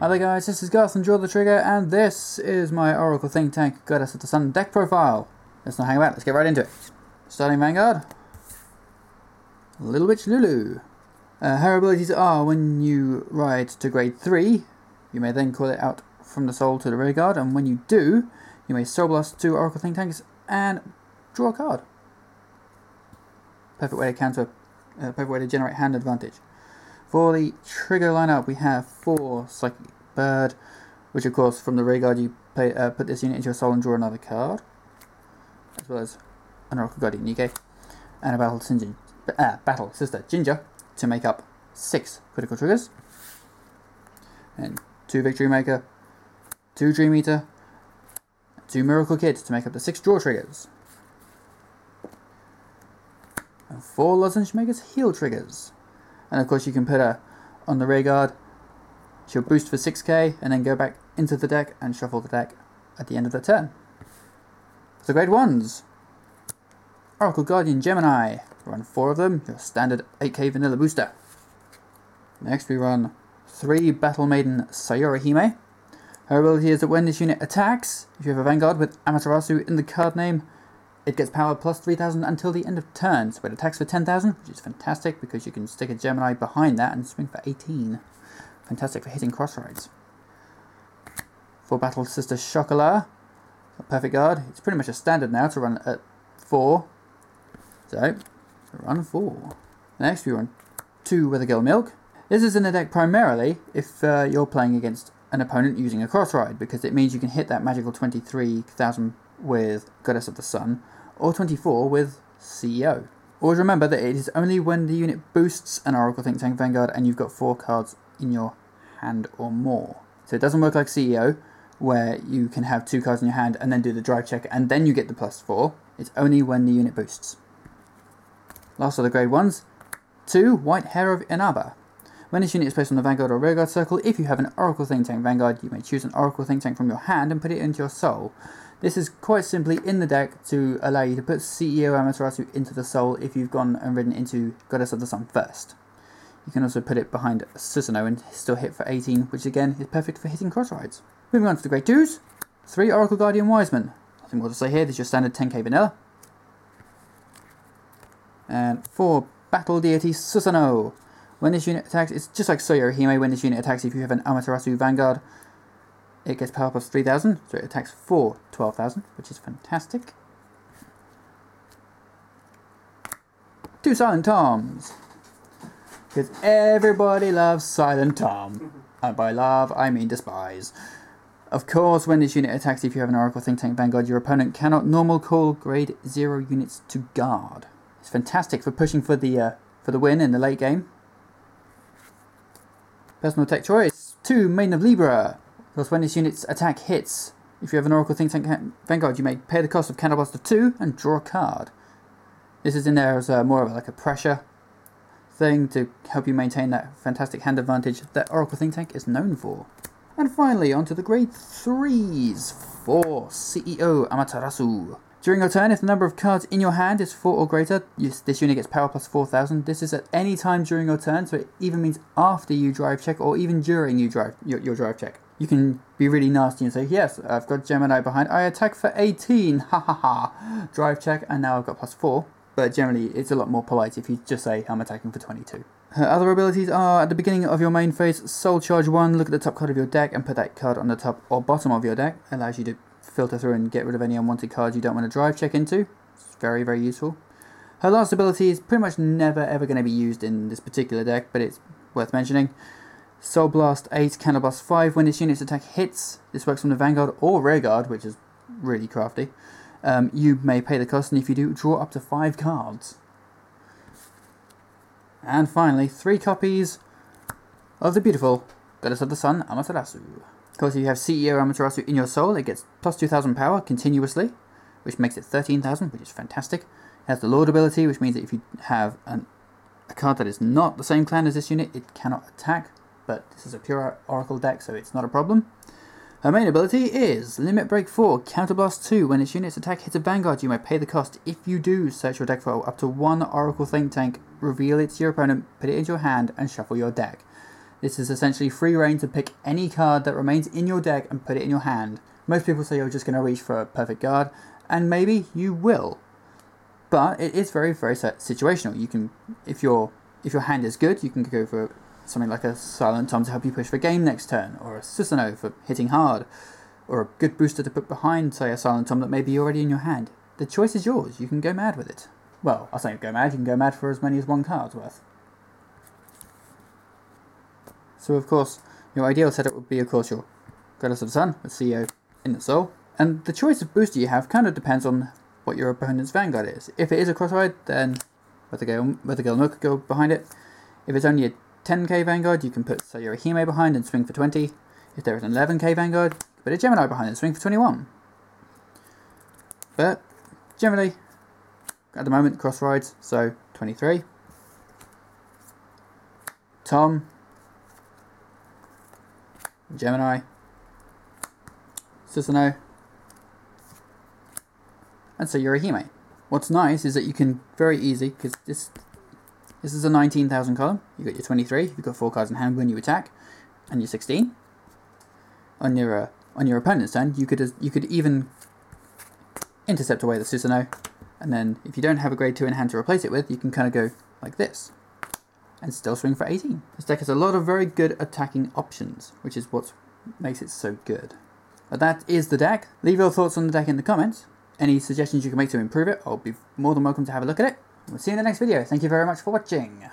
Hi there guys, this is Garth and Draw the Trigger, and this is my Oracle Think Tank Goddess of the Sun deck profile. Let's not hang about, let's get right into it. Starting Vanguard, Little Witch Lulu. Her abilities are, when you ride to grade 3, you may then call it out from the soul to the rear guard, and when you do, you may Soul Blast 2 Oracle Think Tanks and draw a card. Perfect way to generate hand advantage. For the trigger lineup, we have 4 Psychic Bird, which of course from the rear guard you put this unit into your soul and draw another card, as well as an Oracle Guardian Nike, and a Battle Sister Ginger to make up 6 critical triggers, and 2 Victory Maker, 2 Dream Eater, 2 Miracle Kid to make up the 6 draw triggers, and 4 Lozenge Makers heal triggers. And of course you can put her on the rear guard, she'll boost for 6k, and then go back into the deck and shuffle the deck at the end of the turn. For the grade 1s, Oracle Guardian Gemini, run 4 of them, your standard 8k vanilla booster. Next we run 3 Battle Maiden Sayori Hime. Her ability is that when this unit attacks, if you have a Vanguard with Amaterasu in the card name, it gets power plus 3000 until the end of turn. So it attacks for 10,000, which is fantastic because you can stick a Gemini behind that and swing for 18. Fantastic for hitting crossroads. For Battle Sister Chocolat, a perfect guard. It's pretty much a standard now to run at 4. So, run 4. Next we run 2 Weather Girl Milk. This is in the deck primarily if you're playing against an opponent using a cross ride, because it means you can hit that magical 23,000 with Goddess of the Sun, or 24 with CEO. Always remember that it is only when the unit boosts an Oracle Think Tank Vanguard and you've got 4 cards in your hand or more. So it doesn't work like CEO, where you can have 2 cards in your hand and then do the drive check and then you get the plus 4. It's only when the unit boosts. Last of the grade 1s, 2 White Hair of Inaba. When this unit is placed on the Vanguard or Rearguard circle, if you have an Oracle Think Tank Vanguard, you may choose an Oracle Think Tank from your hand and put it into your soul. This is quite simply in the deck to allow you to put CEO Amaterasu into the soul if you've gone and ridden into Goddess of the Sun first. You can also put it behind Susanoo and still hit for 18, which again is perfect for hitting cross rides. Moving on to the grade 2s, 3 Oracle Guardian Wiseman. Nothing more to say here, this is your standard 10k vanilla. And 4 Battle Deity Susanoo. When this unit attacks, it's just like Sayori Hime. When this unit attacks, if you have an Amaterasu Vanguard, it gets power plus 3000, so it attacks for 12,000, which is fantastic. 2 Silent Toms, because everybody loves Silent Tom, and by love I mean despise. Of course, when this unit attacks, if you have an Oracle Think Tank Vanguard, your opponent cannot normal call grade 0 units to guard. It's fantastic for pushing for the win in the late game. Personal tech choice, 2 Maiden of Libra. Because when this unit's attack hits, if you have an Oracle Think Tank Vanguard, you may pay the cost of Counterblast of 2 and draw a card. This is in there as more of like a pressure thing to help you maintain that fantastic hand advantage that Oracle Think Tank is known for. And finally, onto the grade 3s, 4 CEO Amaterasu. During your turn, if the number of cards in your hand is 4 or greater, this unit gets power plus 4000. This is at any time during your turn, so it even means after you drive check or even during your drive check. You can be really nasty and say, yes, I've got Gemini behind, I attack for 18, ha ha ha, drive check, and now I've got plus 4. But generally, it's a lot more polite if you just say, I'm attacking for 22. Her other abilities are, at the beginning of your main phase, Soul Charge 1, look at the top card of your deck and put that card on the top or bottom of your deck. Allows you to filter through and get rid of any unwanted cards you don't want to drive check into. It's very, very useful. Her last ability is pretty much never ever going to be used in this particular deck, but it's worth mentioning. Soul Blast 8, Counterblast 5. When this unit's attack hits, this works from the Vanguard or Rearguard, which is really crafty. You may pay the cost, and if you do, draw up to 5 cards. And finally, 3 copies of the beautiful Goddess of the Sun, Amaterasu. Of course, if you have CEO Amaterasu in your soul, it gets plus 2000 power continuously, which makes it 13,000, which is fantastic. It has the Lord ability, which means that if you have a card that is not the same clan as this unit, it cannot attack, but this is a pure Oracle deck, so it's not a problem. Her main ability is Limit Break 4, Counterblast 2. When this unit's attack hits a Vanguard, you may pay the cost. If you do, search your deck for up to 1 Oracle Think Tank, reveal it to your opponent, put it into your hand, and shuffle your deck. This is essentially free reign to pick any card that remains in your deck and put it in your hand. Most people say you're just going to reach for a perfect guard, and maybe you will. But it is very, very situational. You can, if your hand is good, you can go for something like a Silent Tom to help you push for game next turn, or a Susanoo for hitting hard, or a good booster to put behind, say, a Silent Tom that may be already in your hand. The choice is yours. You can go mad with it. Well, I'll say go mad. You can go mad for as many as one card's worth. So, of course, your ideal setup would be, of course, your Goddess of the Sun with CEO in the soul. And the choice of booster you have kind of depends on what your opponent's Vanguard is. If it is a crossride, then with the Girl Nook go behind it. If it's only a 10k Vanguard, you can put, say, your Hime behind and swing for 20. If there is an 11k Vanguard, put a Gemini behind and swing for 21. But generally, at the moment, crossrides, so 23. Tom, Gemini, Susanoo, and so you're a Hime. What's nice is that you can very easy, because this is a 19,000 column. You got your 23. You've got 4 cards in hand when you attack, and your 16. On your opponent's turn, you could even intercept away the Susanoo, and then if you don't have a grade 2 in hand to replace it with, you can kind of go like this, and still swing for 18. This deck has a lot of very good attacking options, which is what makes it so good. But that is the deck. Leave your thoughts on the deck in the comments. Any suggestions you can make to improve it, I'll be more than welcome to have a look at it. We'll see you in the next video. Thank you very much for watching.